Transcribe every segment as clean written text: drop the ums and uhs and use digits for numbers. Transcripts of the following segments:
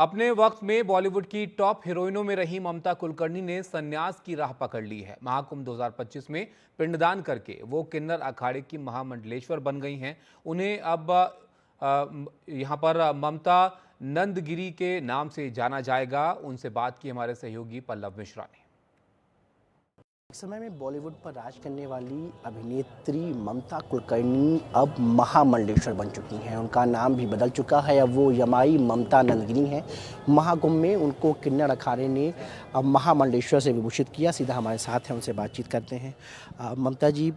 अपने वक्त में बॉलीवुड की टॉप हीरोइनों में रही ममता कुलकर्णी ने संन्यास की राह पकड़ ली है। महाकुंभ 2025 में पिंडदान करके वो किन्नर अखाड़े की महामंडलेश्वर बन गई हैं। उन्हें अब यहाँ पर ममता नंदगिरी के नाम से जाना जाएगा। उनसे बात की हमारे सहयोगी पल्लव मिश्रा ने। एक समय में बॉलीवुड पर राज करने वाली अभिनेत्री ममता कुलकर्णी अब महामंडलेश्वर बन चुकी हैं। उनका नाम भी बदल चुका है, अब वो यमाई ममता नंदगिरी हैं। महाकुंभ में उनको किन्नर अखाड़े ने अब महामंडलेश्वर से विभूषित किया। सीधा हमारे साथ हैं, उनसे बातचीत करते हैं। ममता जी,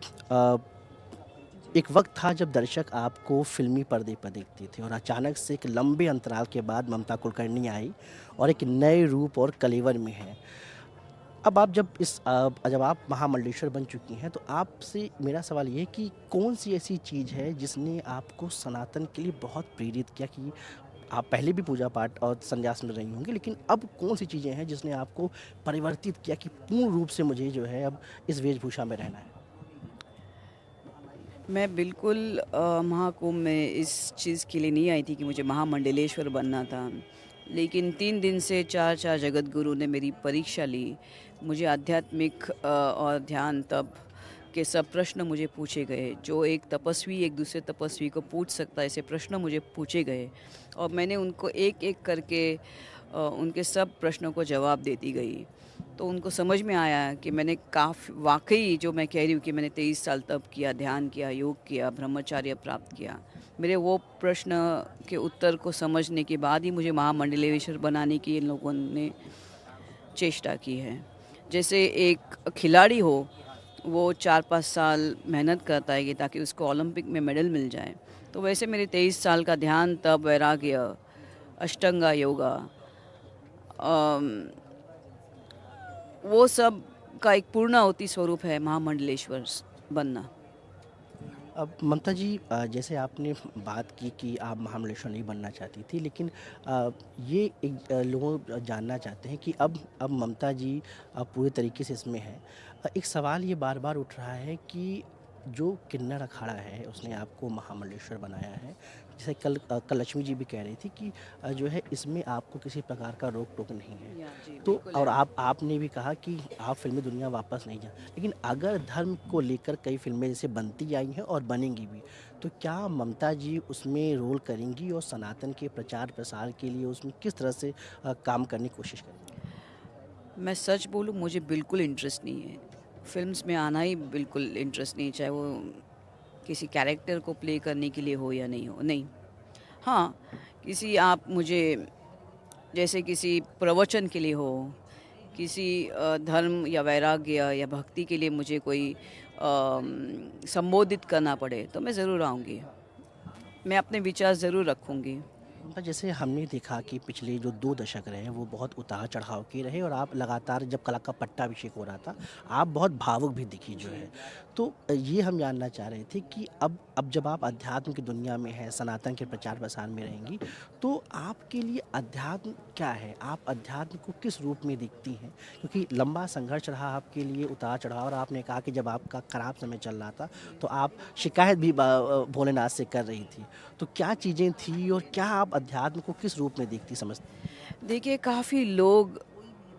एक वक्त था जब दर्शक आपको फिल्मी पर्दे पर देखते थे और अचानक से एक लंबे अंतराल के बाद ममता कुलकर्णी आई और एक नए रूप और कलेवर में है। अब आप जब आप महामंडलेश्वर बन चुकी हैं, तो आपसे मेरा सवाल ये है कि कौन सी ऐसी चीज़ है जिसने आपको सनातन के लिए बहुत प्रेरित किया कि आप पहले भी पूजा पाठ और संन्यास में रही होंगी, लेकिन अब कौन सी चीज़ें हैं जिसने आपको परिवर्तित किया कि पूर्ण रूप से मुझे जो है अब इस वेशभूषा में रहना है? मैं बिल्कुल महाकुंभ में इस चीज़ के लिए नहीं आई थी कि मुझे महामंडलेश्वर बनना था। लेकिन 3 दिन से 4 जगत गुरु ने मेरी परीक्षा ली। मुझे आध्यात्मिक और ध्यान तप के सब प्रश्न मुझे पूछे गए, जो एक तपस्वी एक दूसरे तपस्वी को पूछ सकता है, ऐसे प्रश्न मुझे पूछे गए और मैंने उनको एक-एक करके उनके सब प्रश्नों को जवाब देती गई। तो उनको समझ में आया कि मैंने वाक़ई जो मैं कह रही हूँ कि मैंने 23 साल तप किया, ध्यान किया, योग किया, ब्रह्मचर्य प्राप्त किया। मेरे वो प्रश्न के उत्तर को समझने के बाद ही मुझे महामंडलेश्वर बनाने की इन लोगों ने चेष्टा की है। जैसे एक खिलाड़ी हो, वो 4-5 साल मेहनत करता है कि ताकि उसको ओलंपिक में मेडल मिल जाए। तो वैसे मेरे 23 साल का ध्यान, तप, वैराग्य, अष्टांग योगा, वो सब का एक पूर्णाहुति स्वरूप है महामंडलेश्वर बनना। अब ममता जी, जैसे आपने बात की कि आप महामंडलेश्वर नहीं बनना चाहती थी, लेकिन ये लोग जानना चाहते हैं कि अब ममता जी पूरे तरीके से इसमें हैं। एक सवाल ये बार बार उठ रहा है कि जो किन्नर अखाड़ा है उसने आपको महामंडलेश्वर बनाया है। जैसे कल लक्ष्मी जी भी कह रही थी कि जो है इसमें आपको किसी प्रकार का रोक टोक नहीं है। या जी, तो बिल्कुल और है। आपने भी कहा कि आप फिल्मी दुनिया वापस नहीं जा, लेकिन अगर धर्म को लेकर कई फिल्में जैसे बनती आई हैं और बनेंगी भी, तो क्या ममता जी उसमें रोल करेंगी और सनातन के प्रचार प्रसार के लिए उसमें किस तरह से काम करने की कोशिश करेंगी? मैं सच बोलूँ, मुझे बिल्कुल इंटरेस्ट नहीं है। फ़िल्म्स में आना ही बिल्कुल इंटरेस्ट नहीं है, चाहे वो किसी कैरेक्टर को प्ले करने के लिए हो या नहीं हो, नहीं। हाँ, किसी आप मुझे जैसे किसी प्रवचन के लिए हो, किसी धर्म या वैराग्य या भक्ति के लिए मुझे कोई संबोधित करना पड़े, तो मैं ज़रूर आऊँगी। मैं अपने विचार ज़रूर रखूँगी। ममता, जैसे हमने देखा कि पिछले जो 2 दशक रहे वो बहुत उतार चढ़ाव के रहे और आप लगातार जब कला का पट्टाभिषेक हो रहा था, आप बहुत भावुक भी दिखी जो है। तो ये हम जानना चाह रहे थे कि अब जब आप अध्यात्म की दुनिया में हैं, सनातन के प्रचार प्रसार में रहेंगी, तो आपके लिए अध्यात्म क्या है? आप अध्यात्म को किस रूप में देखती हैं? क्योंकि लंबा संघर्ष रहा आपके लिए, उतार चढ़ाव, और आपने कहा कि जब आपका खराब समय चल रहा था, तो आप शिकायत भी भोलेनाथ से कर रही थी। तो क्या चीज़ें थी और क्या आप अध्यात्म को किस रूप में देखती समझती? देखिए, काफ़ी लोग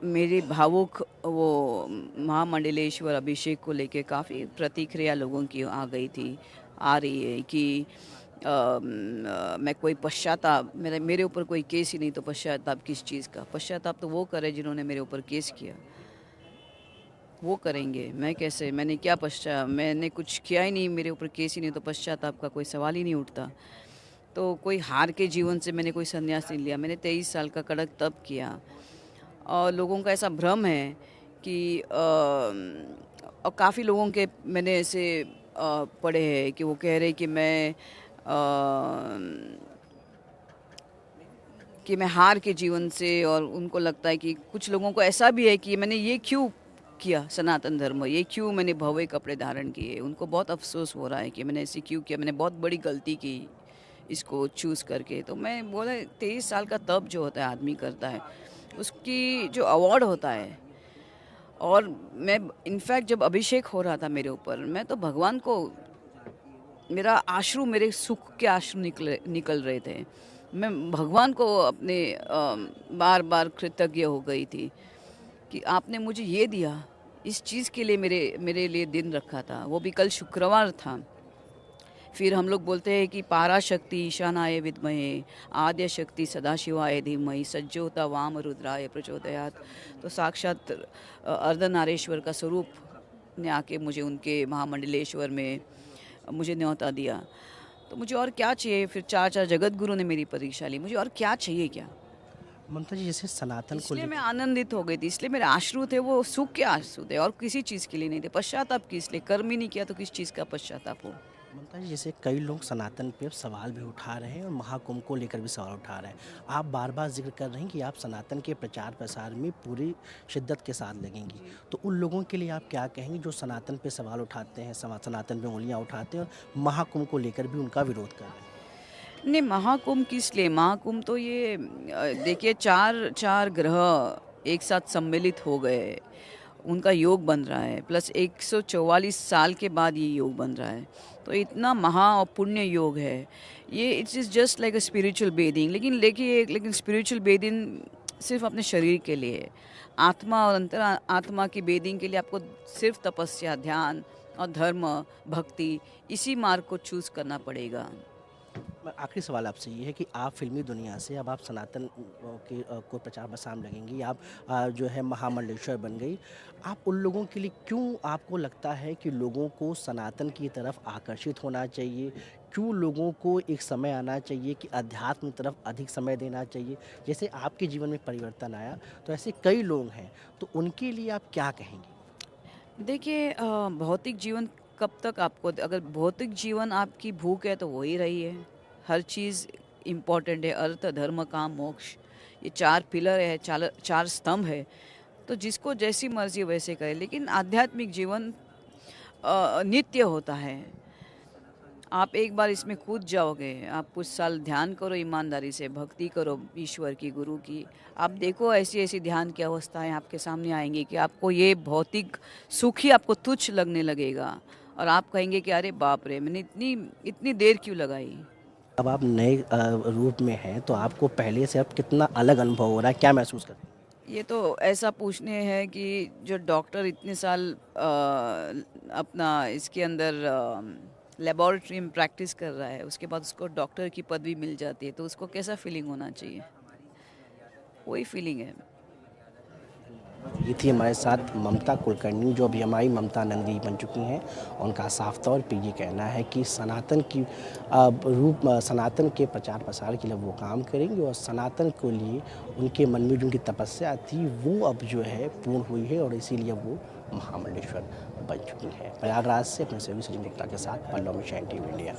मेरे भावुक वो महामंडलेश्वर अभिषेक को लेके काफ़ी प्रतिक्रिया लोगों की आ गई थी, आ रही है कि मैं कोई पश्चाताप, मेरे ऊपर कोई केस ही नहीं, तो पश्चाताप किस चीज़ का? पश्चाताप तो वो करे जिन्होंने मेरे ऊपर केस किया, वो करेंगे। मैं कैसे? मैंने कुछ किया ही नहीं, मेरे ऊपर केस ही नहीं, तो पश्चाताप का कोई सवाल ही नहीं उठता। तो कोई हार के जीवन से मैंने कोई संन्यास नहीं लिया। मैंने 23 साल का कड़क तप किया और लोगों का ऐसा भ्रम है कि और काफ़ी लोगों के मैंने ऐसे पढ़े हैं कि वो कह रहे हैं कि मैं हार के जीवन से, और उनको लगता है कि कुछ लोगों को ऐसा भी है कि मैंने ये क्यों किया सनातन धर्म, ये क्यों मैंने भव्य कपड़े धारण किए। उनको बहुत अफ़सोस हो रहा है कि मैंने ऐसे क्यों किया, मैंने बहुत बड़ी गलती की इसको चूज़ करके। तो मैं बोला, 23 साल का तप जो होता है आदमी करता है, उसकी जो अवार्ड होता है, और मैं इनफैक्ट जब अभिषेक हो रहा था मेरे ऊपर, मैं तो भगवान को, मेरे सुख के अश्रु निकल रहे थे। मैं भगवान को अपने बार बार कृतज्ञ हो गई थी कि आपने मुझे ये दिया, इस चीज़ के लिए मेरे मेरे लिए दिन रखा था, वो भी कल शुक्रवार था। फिर हम लोग बोलते हैं कि पाराशक्ति ईशानाय विद्महे आद्य शक्ति सदाशिवाय धीमहि सज्जोता वाम रुद्राय प्रचोदयात। तो साक्षात अर्धनारेश्वर का स्वरूप ने आके मुझे उनके महामंडलेश्वर में मुझे न्योता दिया। तो मुझे और क्या चाहिए? फिर चार चार जगत गुरु ने मेरी परीक्षा ली, मुझे और क्या चाहिए क्या? ममता जी, जैसे सनातन को इसलिए मैं आनंदित हो गई थी, इसलिए मेरे आश्रु थे वो सुख के आंसू थे और किसी चीज़ के लिए नहीं थे। पश्चाताप किस लिए? कर्म ही नहीं किया तो किस चीज़ का पश्चाताप हो? ममता जी, जैसे कई लोग सनातन पे सवाल भी उठा रहे हैं और महाकुंभ को लेकर भी सवाल उठा रहे हैं। आप बार बार जिक्र कर रहे हैं कि आप सनातन के प्रचार प्रसार में पूरी शिद्दत के साथ लगेंगी, तो उन लोगों के लिए आप क्या कहेंगे जो सनातन पे सवाल उठाते हैं, सनातन पे उंगलियां उठाते हैं और महाकुंभ को लेकर भी उनका विरोध कर रहे हैं? नहीं, महाकुंभ किस लिए? महाकुंभ तो ये देखिए चार चार ग्रह एक साथ सम्मिलित हो गए, उनका योग बन रहा है, प्लस 144 साल के बाद ये योग बन रहा है। तो इतना महा और पुण्य योग है ये। It's is just like a spiritual bathing. लेकिन स्पिरिचुअल बेदिंग सिर्फ अपने शरीर के लिए है। आत्मा और अंतर आत्मा की बेदिंग के लिए आपको सिर्फ तपस्या, ध्यान और धर्म, भक्ति, इसी मार्ग को चूज़ करना पड़ेगा। आखिरी सवाल आपसे ये है कि आप फिल्मी दुनिया से अब आप सनातन को प्रचार प्रसार में लगेंगी, आप जो है महामंडलेश्वर बन गई। आप उन लोगों के लिए क्यों आपको लगता है कि लोगों को सनातन की तरफ आकर्षित होना चाहिए? क्यों लोगों को एक समय आना चाहिए कि अध्यात्म की तरफ अधिक समय देना चाहिए? जैसे आपके जीवन में परिवर्तन आया, तो ऐसे कई लोग हैं, तो उनके लिए आप क्या कहेंगे? देखिए भौतिक जीवन कब तक आपको, अगर भौतिक जीवन आपकी भूख है तो वो ही रही है। हर चीज़ इम्पोर्टेंट है, अर्थ धर्म काम मोक्ष, ये चार पिलर है, चार स्तंभ है। तो जिसको जैसी मर्जी वैसे करे, लेकिन आध्यात्मिक जीवन नित्य होता है। आप एक बार इसमें कूद जाओगे, आप कुछ साल ध्यान करो, ईमानदारी से भक्ति करो ईश्वर की, गुरु की। आप देखो ऐसी ऐसी ध्यान की अवस्थाएं आपके सामने आएंगी कि आपको ये भौतिक सुख ही आपको तुच्छ लगने लगेगा और आप कहेंगे कि अरे बाप रे, मैंने इतनी इतनी देर क्यों लगाई। अब आप नए रूप में हैं, तो आपको पहले से अब कितना अलग अनुभव हो रहा है, क्या महसूस करते हैं? ये तो ऐसा पूछने हैं कि जो डॉक्टर इतने साल अपना इसके अंदर लेबोरेटरी में प्रैक्टिस कर रहा है, उसके बाद उसको डॉक्टर की पदवी मिल जाती है, तो उसको कैसा फीलिंग होना चाहिए? वही फीलिंग है। ये थी हमारे साथ ममता कुलकर्णी, जो अभी हमारी ममता नंदी बन चुकी हैं। उनका साफ तौर पे ये कहना है कि सनातन की सनातन के प्रचार प्रसार के लिए वो काम करेंगे और सनातन के लिए उनके मन में जो उनकी तपस्या थी वो अब जो है पूर्ण हुई है और इसीलिए वो महामंडलेश्वर बन चुकी हैं। प्रयागराज से अपने सहयोगी सचिन गुप्ता के साथ पल्लव मिश्रा, NTV इंडिया।